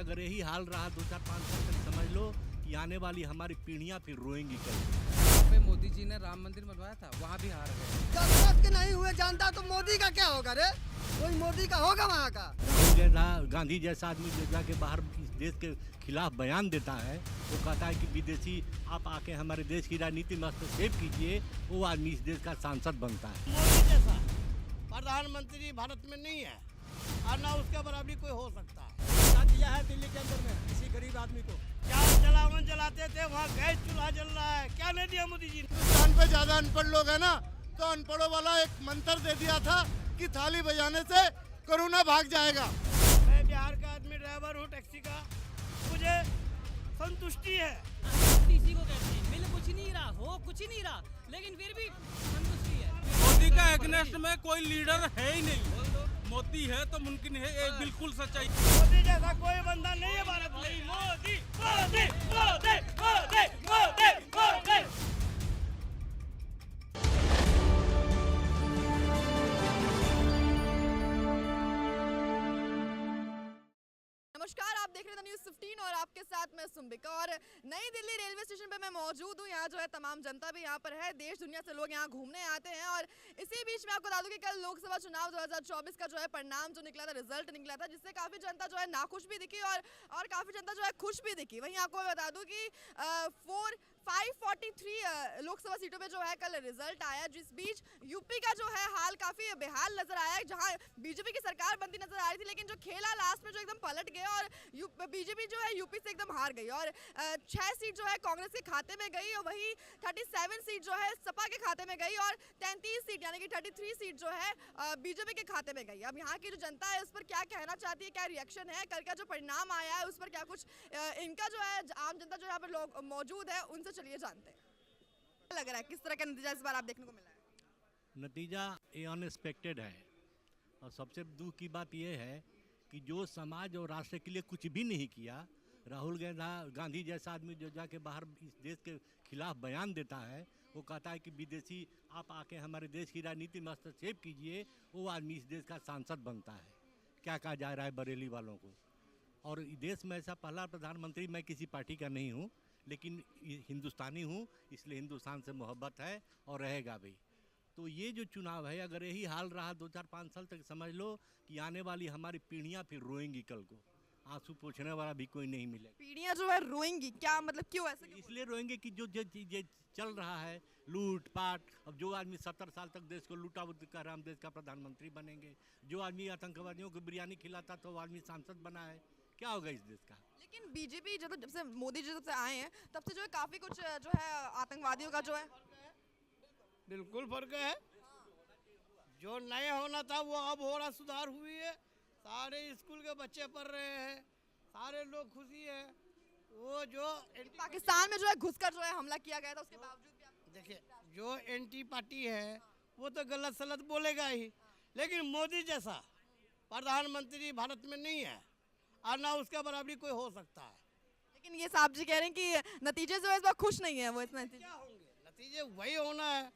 अगर यही हाल रहा 2-4-5 साल तक, समझ लो कि आने वाली हमारी पीढ़ियां फिर रोएंगी कल। यहाँ पे मोदी जी ने राम मंदिर बनवाया था, वहाँ भी हार गए। कसरत के नहीं हुए जानता तो मोदी का क्या होगा रे? कोई मोदी का होगा वहाँ का? गांधी जैसा आदमी जो जाके बाहर इस देश के खिलाफ बयान देता है, वो कहता है कि विदेशी आप आके हमारे देश की राजनीति में हस्तक्षेप कीजिए, वो आदमी इस देश का सांसद बनता है। मोदी जैसा प्रधानमंत्री भारत में नहीं है और ना उसका बराबरी कोई हो सकता है। क्या दिया है दिल्ली के अंदर में किसी गरीब आदमी को? क्या जलावन जलाते थे, वहाँ गैस चूल्हा जल रहा है, क्या नहीं दिया मोदी जी ने? हिंदुस्तान पे ज्यादा अनपढ़ लोग है ना, तो अनपढ़ों वाला एक मंत्र दे दिया था कि थाली बजाने से कोरोना भाग जाएगा। मैं बिहार का आदमी, ड्राइवर हूँ टैक्सी का, मुझे संतुष्टि है। किसी को कहते हैं मिल कुछ नहीं रहा, हो कुछ नहीं रहा, लेकिन फिर भी संतुष्टि है। मोदी का अगेंस्ट में कोई लीडर है ही नहीं। मोदी है तो मुमकिन है, एक बिल्कुल सच्चाई। मोदी जैसा कोई बंदा नहीं है भारत में। मोदी मोदी मोदी मोदी मोदी मोदी। नमस्कार, आप देख रहे हैं न्यूज़ 15 और आपके साथ मैं सुम्बिका। और नई दिल्ली रेलवे स्टेशन पे मैं मौजूद हूँ। यहाँ जो है तमाम जनता भी यहाँ पर है, देश दुनिया से लोग यहाँ घूमने आते हैं। और इसी बीच में आपको बता दूं कि कल लोकसभा चुनाव 2024 का जो है परिणाम जो निकला था, रिजल्ट निकला था, जिससे काफ़ी जनता जो है नाखुश भी दिखी और काफ़ी जनता जो है खुश भी दिखी। वहीं आपको मैं बता दूँ कि 543 लोकसभा सीटों में जो है कल रिजल्ट आया, जिस बीच यूपी का जो है हाल काफ़ी बेहाल नजर आया है, जहाँ बीजेपी की सरकार बनती नजर आ रही थी, लेकिन जो खेला लास्ट में जो एकदम पलट गया और बीजेपी जो है यूपी से एकदम हार गई और 6 सीट जो है कांग्रेस के खाते में गई और वही 37 सीट जो है सपा के खाते में गई और 33 सीट यानी कि 33 सीट जो है बीजेपी के खाते में गई। अब यहाँ की जो जनता है उस पर क्या कहना चाहती है, क्या रिएक्शन है, कल का जो परिणाम आया है उस पर क्या कुछ इनका जो है आम जनता जो यहाँ पर लोग मौजूद है उनसे चलिए जानते हैं। क्या लग रहा है, किस तरह का नतीजा इस बार आप देखने को मिला है? नतीजा ये अनएक्सपेक्टेड है और सबसे दुख की बात यह है कि जो समाज और राष्ट्र के लिए कुछ भी नहीं किया, राहुल गांधी जैसा आदमी जो जाके बाहर इस देश के खिलाफ बयान देता है, वो कहता है कि विदेशी आप आके हमारे देश की राजनीति में हस्तक्षेप कीजिए, वो आदमी इस देश का सांसद बनता है। क्या कहा जा रहा है बरेली वालों को? और देश में ऐसा पहला प्रधानमंत्री, मैं किसी पार्टी का नहीं हूँ लेकिन हिंदुस्तानी हूँ, इसलिए हिंदुस्तान से मोहब्बत है और रहेगा भी। तो ये जो चुनाव है, अगर यही हाल रहा 2-4-5 साल तक, समझ लो कि आने वाली हमारी पीढ़ियां फिर रोएंगी कल को। आंसू पोंछने वाला भी कोई नहीं मिलेगा। पीढ़ियां जो है रोएंगी, क्या मतलब, क्यों ऐसे? इसलिए रोएंगे कि जो चीजें चल रहा है, लूट पाट, अब जो आदमी 70 साल तक देश को लूटा वो कह रहा हम देश का प्रधानमंत्री बनेंगे, जो आदमी आतंकवादियों को बिरयानी खिलाता तो वो आदमी सांसद बना है, क्या होगा इस देश का? लेकिन बीजेपी जब से मोदी जी जब से आए हैं तब से जो है काफी कुछ जो है आतंकवादियों का जो है बिल्कुल फर्क है। जो नया होना था वो अब हो रहा, सुधार हुई है। सारे स्कूल के बच्चे पढ़ रहे हैं, सारे लोग खुशी है। वो जो पाकिस्तान में जो है घुसकर जो है हमला किया गया था, उसके बावजूद भी आप देखिए, जो एंटी पार्टी है वो तो गलत सलत बोलेगा ही, लेकिन मोदी जैसा प्रधानमंत्री भारत में नहीं है और ना उसका बराबरी कोई हो सकता है। लेकिन ये साहब जी कह रहे हैं कि नतीजे जो है इस बार खुश नहीं है वो, इस नतीजे क्या होंगे? नतीजे वही होना है।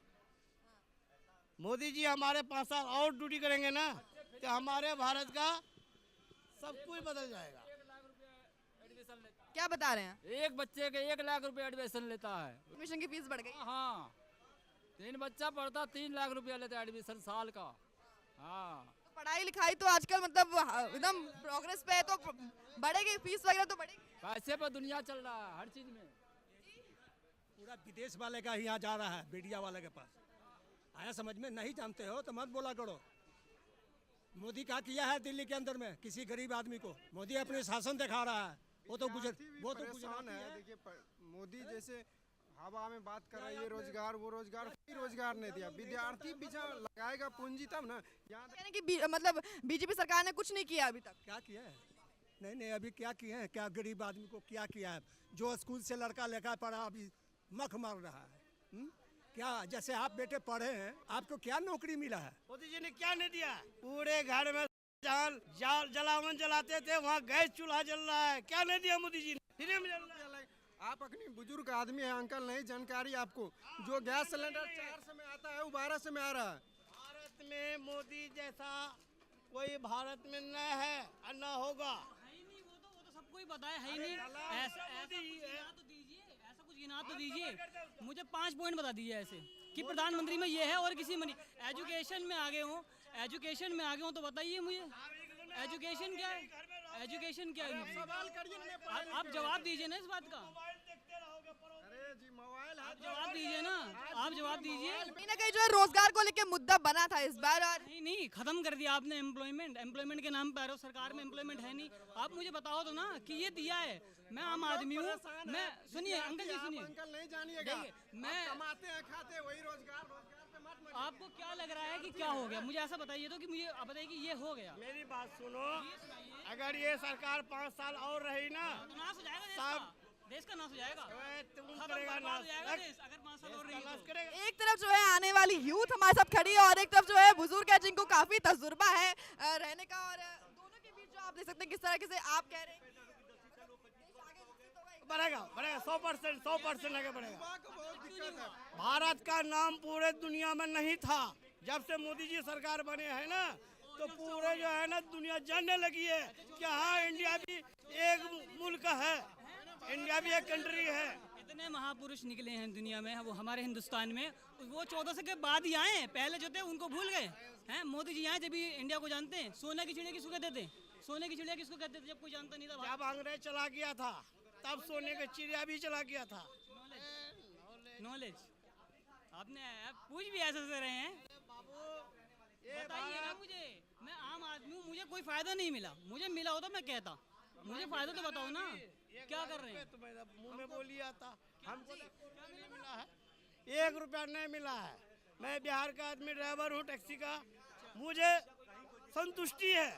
मोदी जी हमारे 5 साल और ड्यूटी करेंगे ना, तो हमारे भारत का सब कुछ बदल जाएगा। क्या बता रहे हैं? एक बच्चे के 1 लाख रुपए एडमिशन लेता है। एडमिशन की फीस बढ़ गई। हाँ, 3 बच्चा पढ़ता 3 लाख रुपया लेता है एडमिशन साल का। हाँ, तो पढ़ाई लिखाई तो आजकल मतलब एकदम प्रोग्रेस पे है, तो बढ़ेगी फीस वगैरह तो बढ़ेगी। पैसे पर दुनिया चल रहा है हर चीज में। पूरा विदेश वाले का ही यहाँ जा रहा है, मीडिया वाले के पास। आया समझ में? नहीं जानते हो तो मत बोला करो। मोदी क्या किया है दिल्ली के अंदर में किसी गरीब आदमी को? मोदी अपने शासन दिखा रहा है, वो तो परेशान है। देखिए मोदी जैसे हवा में बात कर रहा है, ये रोजगार वो रोजगार, कोई रोजगार नहीं दिया। विद्यार्थी पीछा लगाएगा पूंजी तब ना। यानी कि मतलब बीजेपी सरकार ने कुछ नहीं किया अभी तक। क्या किया है? नहीं अभी क्या किए हैं? क्या गरीब आदमी को क्या किया है? जो स्कूल से लड़का लेकर पढ़ा अभी मख मार रहा है। क्या जैसे आप बेटे पढ़े हैं, आपको क्या नौकरी मिला है? मोदी जी ने क्या नहीं दिया? पूरे घर में जहाँ जलावन जलाते थे वहाँ गैस चूल्हा जल रहा है, क्या नहीं दिया मोदी जी ने? फ्री में जल रहा है। आप अपनी बुजुर्ग आदमी है अंकल, नहीं जानकारी आपको? जो गैस सिलेंडर 400 में आता है वो 1200 में आ रहा है। भारत में मोदी जैसा कोई भारत में न है और न होगा। वो तो सबको कोई बताया है ही नहीं। ऐसा कुछ गिना तो दीजिए, ऐसा कुछ गिना तो दीजिए। मुझे 5 पॉइंट बता दीजिए ऐसे कि प्रधानमंत्री में ये है और किसी में नहीं। एजुकेशन में आगे हूँ, एजुकेशन में आगे हूँ तो बताइए मुझे एजुकेशन क्या है, एजुकेशन क्या है। आप जवाब दीजिए ना इस बात का, जवाब दीजिए ना, आप जवाब दीजिए। कहीं ना कहीं जो है रोजगार को लेकर मुद्दा बना था इस बार, और नहीं खत्म कर दिया आपने एम्प्लॉयमेंट के नाम पर। सरकार में एम्प्लॉयमेंट है नहीं। आप मुझे बताओ तो ना कि ये दिया है। मैं आम आदमी हूँ, मैं सुनिए अंकल जी सुनिए, अंकल नहीं जानिएगा, मैं कमाते हैं खाते हैं, वही रोजगार पे मत मरिए। आपको क्या लग रहा है कि क्या हो गया, मुझे ऐसा बताइए तो कि मुझे आप बताइए कि ये हो गया। मेरी बात सुनो, अगर ये सरकार 5 साल और रही ना तो नाश हो जाएगा देश का नाश हो जाएगा, तुम करेगा बर्बाद हो जाएगा नाश। देश अगर 5 साल और रही नाश तो। करेगा। एक तरफ जो है आने वाली यूथ हमारे साथ खड़ी है और एक तरफ जो है बुजुर्ग है जिनको काफी तजुर्बा है रहने का, और दोनों के बीच जो आप देख सकते हैं किस तरह से आप कह रहे हैं बढ़ेगा बढ़ेगा 100% आगे बढ़ेगा। बहुत दिक्कत है। भारत का नाम पूरे दुनिया में नहीं था। जब से मोदी जी सरकार बने हैं ना, तो पूरे जो है ना दुनिया जानने लगी है कि हाँ इंडिया भी एक मुल्क है, इंडिया भी एक कंट्री है। इतने महापुरुष निकले हैं दुनिया में, वो हमारे हिंदुस्तान में, वो 1400 के बाद ही आए हैं। पहले जो थे उनको भूल गए हैं। मोदी जी आए जब भी इंडिया को जानते हैं। सोने की चिड़िया किसको कहते थे, सोने की चिड़िया किसको कहते थे जब कोई जानता नहीं था। जब अंग्रेज चला गया था तब सोने का चिड़िया भी चला गया था। नॉलेज आपने पूछ भी ऐसे से रहे हैं। बताइए ना मुझे, मैं आम आदमी हूँ, मुझे कोई फायदा नहीं मिला। मुझे मिला हो तो मैं कहता, मुझे फायदा तो बताओ ना क्या कर रहे हैं। तो मेरा मुंह में बोली आता, हमको नहीं मिला है, 1 रुपया नहीं मिला है। मैं बिहार का आदमी, ड्राइवर हूँ टैक्सी का, मुझे संतुष्टि है।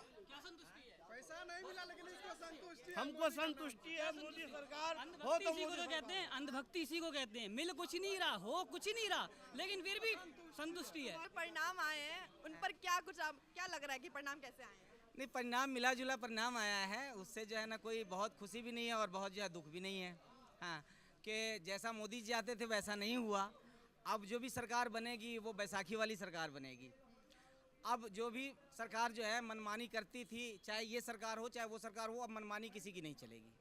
पैसा नहीं मिला लेकिन इसको संतुष्टि है। हमको संतुष्टि है। मोदी सरकार हो अंधभक्ति तो इसी को तो कहते हैं, अंधभक्ति इसी को कहते हैं। मिल कुछ नहीं रहा, हो कुछ नहीं रहा, लेकिन फिर भी संतुष्टि है। परिणाम आए हैं उन पर क्या कुछ क्या लग रहा है कि परिणाम कैसे आए हैं? नहीं, परिणाम मिला जुला परिणाम आया है। उससे जो है ना कोई बहुत खुशी भी नहीं है और बहुत जो है दुख भी नहीं है। हाँ, कि जैसा मोदी जी चाहते थे वैसा नहीं हुआ। अब जो भी सरकार बनेगी वो बैसाखी वाली सरकार बनेगी। अब जो भी सरकार जो है मनमानी करती थी, चाहे ये सरकार हो चाहे वो सरकार हो, अब मनमानी किसी की नहीं चलेगी।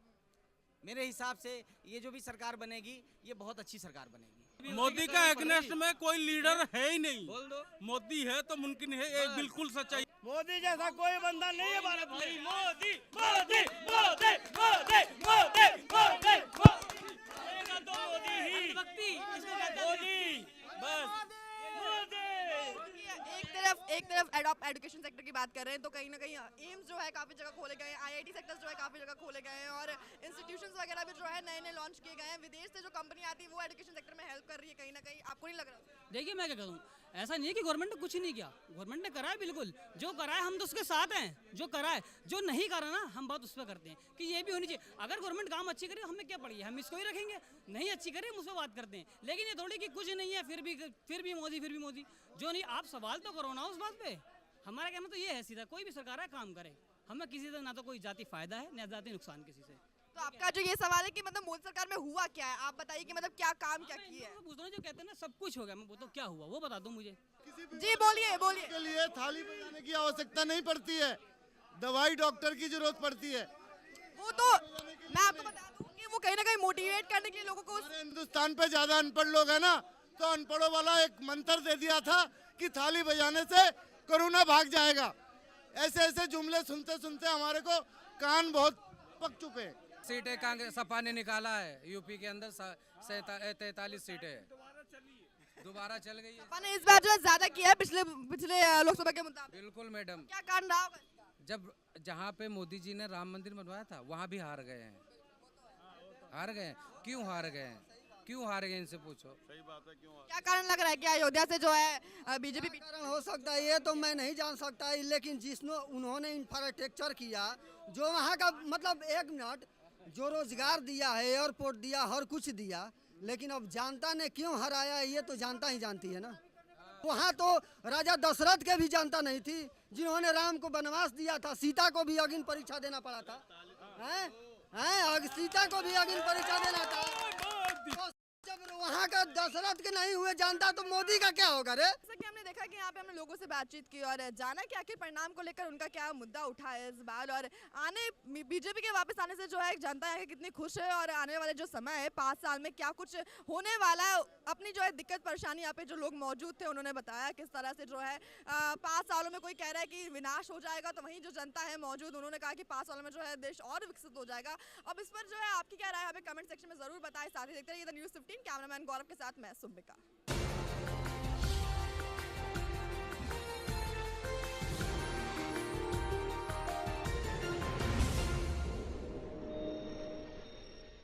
मेरे हिसाब से ये जो भी सरकार बनेगी ये बहुत अच्छी सरकार बनेगी। मोदी का अगेंस्ट में कोई लीडर है ही नहीं। बोल दो, मोदी है तो मुमकिन है, ये बिल्कुल सच्चाई। मोदी जैसा कोई बंदा नहीं है भारत में। मोदी मोदी मोदी मोदी मोदी मोदी तो मोदी ही, अंधभक्ति इसको कहते हैं। मोदी बस मोदी। एक तरफ एजुकेशन सेक्टर की बात कर रहे हैं तो कहीं ना कहीं एम्स जो है काफ़ी जगह खोले गए हैं, आईआईटी सेक्टर्स जो है काफ़ी जगह खोले गए हैं, और इंस्टीट्यूशंस वगैरह भी जो है नए नए लॉन्च किए गए हैं। विदेश से जो कंपनी आती है वो एजुकेशन सेक्टर में हेल्प कर रही है कहीं ना कहीं। आपको नहीं लग रहा? देखिए मैं क्या कहूँ, ऐसा नहीं है कि गवर्नमेंट ने कुछ नहीं किया। गवर्नमेंट ने करा है, बिल्कुल जो करा है हम तो उसके साथ हैं। जो करा है, जो नहीं करा ना हम बात उस पर करते हैं कि ये भी होनी चाहिए। अगर गवर्नमेंट काम अच्छी करे हमें क्या पड़ी है, हम इसको ही रखेंगे। नहीं अच्छी करे हम उस पर बात करते हैं। लेकिन ये थोड़ी कि कुछ नहीं है फिर भी मोदी जो नहीं। आप सवाल तो करो ना उस बात पे। हमारा कहना तो ये है सीधा, कोई भी सरकार है काम करे, हमें किसी से ना तो कोई जाति फायदा है ना जाति नुकसान किसी से। तो आपका जो ये सवाल है कि मतलब मोदी सरकार में हुआ क्या है, आप बताइए कि मतलब क्या काम क्या किया है? पूछता हूँ, जो कहते हैं ना सब कुछ हो गया, मैं बोलता हूँ क्या हुआ वो बता दो मुझे। जी बोलिए बोलिए। के लिए थाली बजाने की आवश्यकता नहीं पड़ती है, दवाई डॉक्टर की जरूरत पड़ती है। वो तो मैं आपको बता दूं कि वो कहीं ना कहीं मोटिवेट करने के लिए लोगों को हमारे हिंदुस्तान पे ज्यादा अनपढ़ लोग हैं ना, तो अनपढ़ों वाला एक मंत्र दे दिया था कि थाली बजाने से कोरोना भाग जाएगा। ऐसे ऐसे जुमले सुनते सुनते हमारे को कान बहुत पक चुके हैं। सीटें कांग्रेस सपा ने निकाला है यूपी के अंदर 43 सीटें दोबारा चल गई है। मैंने इस बार जो है ज्यादा किया है पिछले लोकसभा के मुताबिक। बिल्कुल मैडम, क्या कारण रहा होगा? जब जहाँ पे मोदी जी ने राम मंदिर बनवाया था वहाँ भी हार गए हैं। हार गए क्यों हार गए? क्यों हार गए इनसे पूछो। सही बात है, क्यों? क्या कारण लग रहा है कि अयोध्या से जो है बीजेपी कारण हो सकता है ये तो मैं नहीं जान सकता, लेकिन जिसने उन्होंने इंफ्रास्ट्रक्चर किया, जो वहाँ का मतलब 1 मिनट जो रोजगार दिया है, एयरपोर्ट दिया, हर कुछ दिया, लेकिन अब जनता ने क्यों हराया ये तो जनता ही जानती है ना। वहाँ तो राजा दशरथ के भी जनता नहीं थी, जिन्होंने राम को वनवास दिया था। सीता को भी अग्नि परीक्षा देना पड़ा था, सीता को भी अग्नि परीक्षा देना था। तो जब वहाँ का दशरथ के नहीं हुए जनता तो मोदी का क्या होगा रे? जैसा कि हमने देखा कि यहाँ पे हमने लोगों से बातचीत की और जाना कि आखिर परिणाम को लेकर उनका क्या मुद्दा उठा है इस बार, और आने बीजेपी के वापस आने से जो है जनता यहाँ की कितनी खुश है और आने वाले जो समय है 5 साल में क्या कुछ होने वाला है, अपनी जो है दिक्कत परेशानी यहाँ पे जो लोग मौजूद थे उन्होंने बताया किस तरह से जो है 5 सालों में कोई कह रहा है कि विनाश हो जाएगा, तो वहीं जो जनता है मौजूद उन्होंने कहा कि 5 सालों में जो है देश और विकसित हो जाएगा। अब इस पर जो है आपकी क्या राय है हमें कमेंट सेक्शन में जरूर बताएं। साथ ही देखते रहिए द न्यूज़ 15, कैमरामैन गौरव के साथ मैं सुम्बिका।